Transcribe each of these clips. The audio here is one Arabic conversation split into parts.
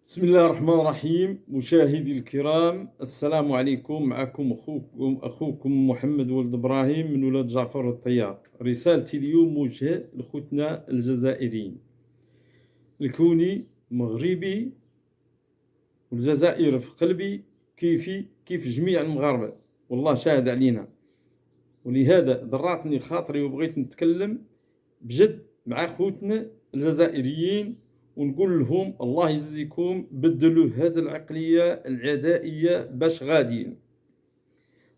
بسم الله الرحمن الرحيم. مشاهدي الكرام، السلام عليكم. معكم أخوكم محمد ولد إبراهيم من ولاد جعفر الطيار. رسالتي اليوم موجهة لخوتنا الجزائريين. الكوني مغربي والجزائر في قلبي كيف جميع المغاربة، والله شاهد علينا. ولهذا ضراتني خاطري وبغيت نتكلم بجد مع خوتنا الجزائريين ونقول لهم الله يجزيكم، بدلوا هذه العقلية العدائية باش غاديين،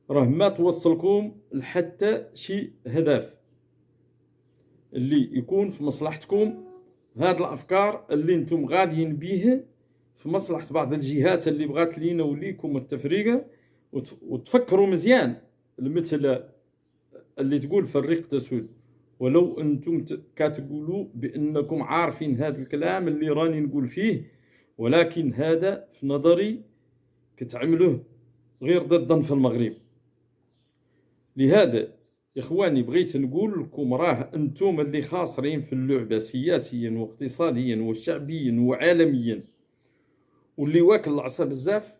راه ما توصلكم لحتى شي هدف اللي يكون في مصلحتكم. هاد الأفكار اللي انتم غاديين بيه في مصلحة بعض الجهات اللي بغات لينا وليكم التفريقة. وتفكروا مزيان المثل اللي تقول فريق تسود، ولو انتم كتقولوا بانكم عارفين هذا الكلام اللي راني نقول فيه، ولكن هذا في نظري كتعملوه غير ضدا في المغرب. لهذا يا اخواني بغيت نقول لكم راه انتم اللي خاسرين في اللعبه سياسيا واقتصاديا وشعبيا وعالميا، واللي واكل العصا بزاف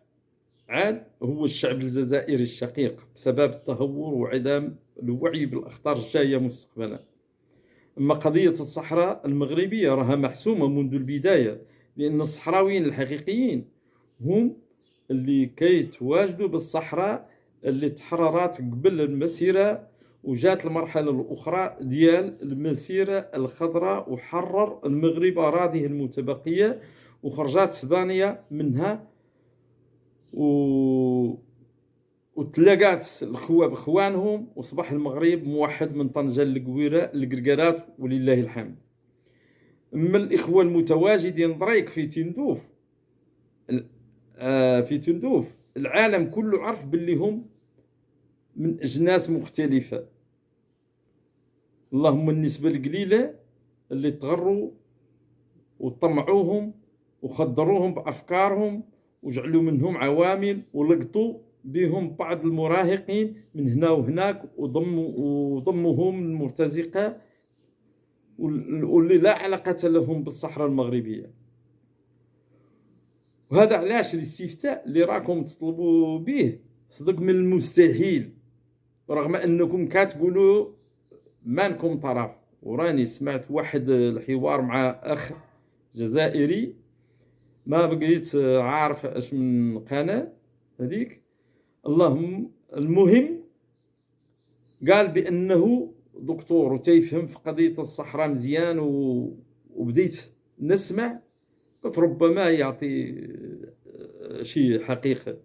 عاد هو الشعب الجزائري الشقيق بسبب التهور وعدم الوعي بالاخطار الجايه مستقبلا. أما قضية الصحراء المغربية راها محسومة منذ البداية، لأن الصحراويين الحقيقيين هم اللي كيتواجدوا بالصحراء اللي تحررت قبل المسيرة، وجات المرحلة الأخرى ديال المسيرة الخضراء وحرر المغرب أراضيه المتبقية وخرجت إسبانيا منها وتلاقات الخوة بخوانهم، وصبح المغرب موحد من طنجة للقرقارات ولله الحمد. أما الإخوة المتواجدين دريك في تندوف العالم كله عرف باللي هم من أجناس مختلفة، اللهم النسبة القليلة اللي تغروا وطمعوهم وخدروهم بأفكارهم وجعلوا منهم عوامل ولقطوا بهم بعض المراهقين من هنا وهناك وضموهم المرتزقة واللي لا علاقة لهم بالصحراء المغربية. وهذا علاش الاستفتاء اللي راكم تطلبوا به صدق من المستحيل، رغم أنكم كتقولوا مانكم طرف. وراني سمعت واحد الحوار مع أخ جزائري، ما بقيت عارف اش من قناة هذيك، اللهم المهم قال بأنه دكتور وتيفهم في قضية الصحراء مزيان، وبديت نسمع قلت ربما يعطي شي حقيقة،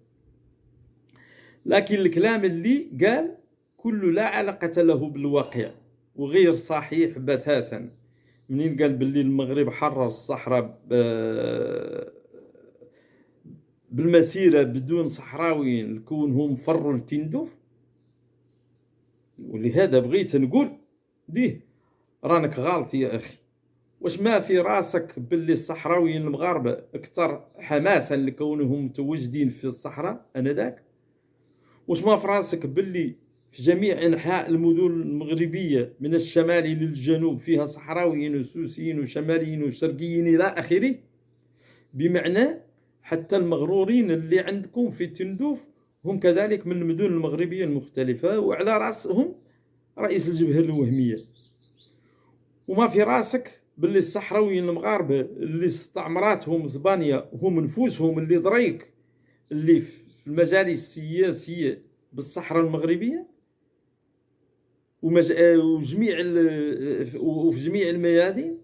لكن الكلام اللي قال كله لا علاقة له بالواقع وغير صحيح بتاتا. منين قال باللي المغرب حرر الصحراء بالمسيرة بدون صحراويين لكونهم فروا لتندوف، ولهذا بغيت نقول ليه رانك غلط يا أخي. واش ما في راسك باللي الصحراويين المغاربة أكثر حماسا لكونهم متواجدين في الصحراء أنذاك؟ واش ما في راسك باللي في جميع أنحاء المدن المغربية من الشمال للجنوب فيها صحراويين وسوسيين وشماليين وشرقيين إلى آخره؟ بمعنى حتى المغرورين اللي عندكم في تندوف هم كذلك من المدن المغربية المختلفة، وعلى رأسهم رئيس الجبهة الوهمية. وما في راسك باللي الصحراويين المغاربة اللي استعمراتهم اسبانيا هم نفوسهم اللي دريك اللي في المجالس السياسية بالصحراء المغربية وفي جميع الميادين.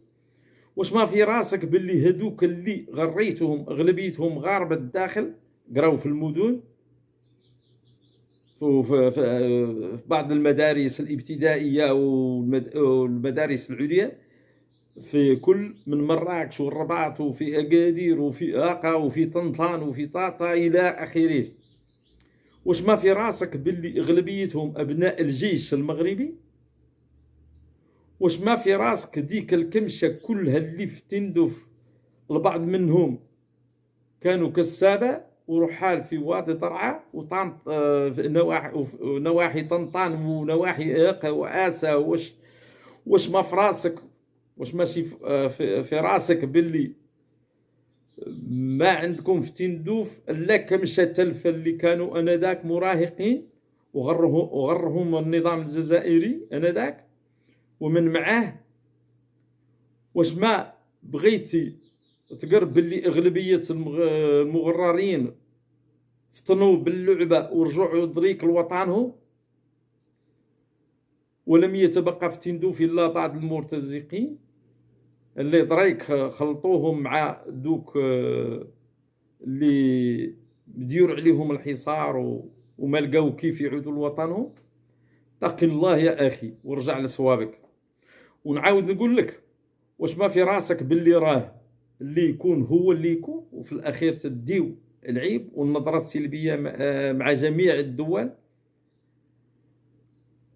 واش ما في راسك باللي هذوك اللي غريتهم اغلبيتهم غاربة الداخل قراو في المدن في بعض المدارس الابتدائية والمدارس العليا في كل من مراكش والرباط وفي أكادير وفي آقا وفي طنطان وفي طاطا إلى آخره. واش ما في راسك باللي أغلبيتهم أبناء الجيش المغربي؟ واش ما في راسك ديك الكمشة كلها اللي في تندوف البعض منهم كانوا كسابة ورحال في وادي طرعة وطنط نواحي طنطان ونواحي آقا وآسا؟ واش ما في راسك، واش ماشي في راسك باللي ما عندكم في تندوف الا كمشة تلفة اللي كانوا انذاك مراهقين وغرهم النظام الجزائري انذاك ومن معاه. واش ما بغيتي تقرب باللي اغلبيه المغررين فطنوا باللعبه ورجعوا دريك لوطنهم، ولم يتبقى في تندوف الا بعض المرتزقين اللي دريك خلطوهم مع دوك اللي مديور عليهم الحصار وما لقاو كيف يعودوا لوطنهم. اتق الله يا اخي ورجع لصوابك. ونعاود نقول لك، واش ما في راسك باللي راه اللي يكون هو اللي يكون، وفي الاخير تديو العيب والنظره السلبيه مع جميع الدول.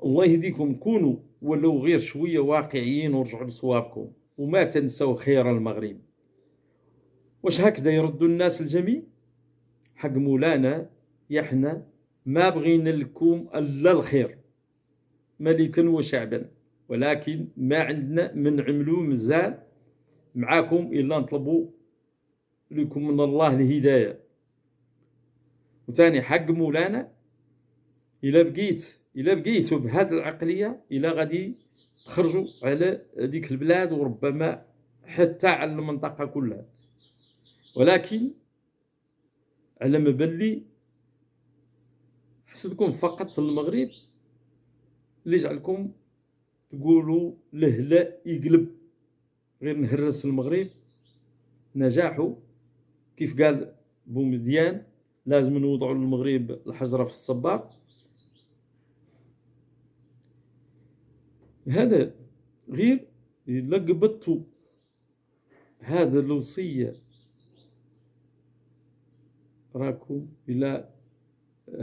الله يهديكم، كونوا ولو غير شويه واقعيين ورجعوا لصوابكم، وما تنسوا خير المغرب. واش هكذا يردوا الناس الجميع؟ حق مولانا يحنا ما بغينا لكم الا الخير ملكا وشعبا، ولكن ما عندنا من نعملوا مزال معاكم الا نطلبوا لكم من الله الهدايه. وثاني حق مولانا، الا بقيتوا بهذه العقليه الا غادي تخرجوا على هذيك البلاد وربما حتى على المنطقه كلها. ولكن على ما بالي حسدكم فقط المغرب اللي جعلكم تقولوا له لا يقلب غير نهرس المغرب. نجاحوا كيف قال بومديان لازم نوضعوا للمغرب الحجره في الصباط. هذا غير الا قبضتوا هذا الوصيه راكم الى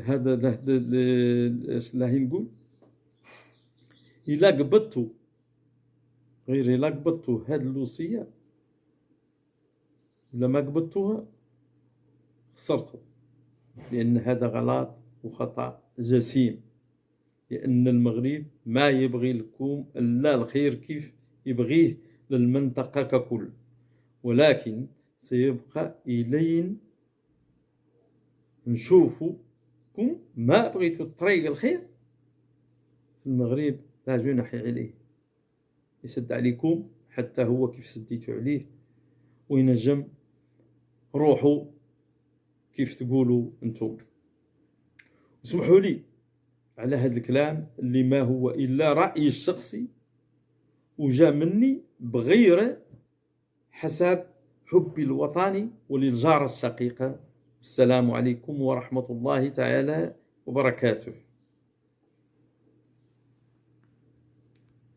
هذا لا نقول الا قبضتوا غير الا قبضتوا هذه الوصيه ولا ما قبضتوها خسرتوا، لان هذا غلط وخطا جسيم. لان المغرب ما يبغي لكم الا الخير كيف يبغيه للمنطقه ككل، ولكن سيبقى الين نشوفكم ما بغيتوا طريق الخير في المغرب لا جناح عليه، يسد عليكم حتى هو كيف سديتوا عليه وينجم روحوا كيف تقولوا انتم. اسمحوا لي على هذا الكلام اللي ما هو الا رأيي الشخصي وجا مني بغير حسب حبي الوطني وللجارة الشقيقة. السلام عليكم ورحمة الله تعالى وبركاته.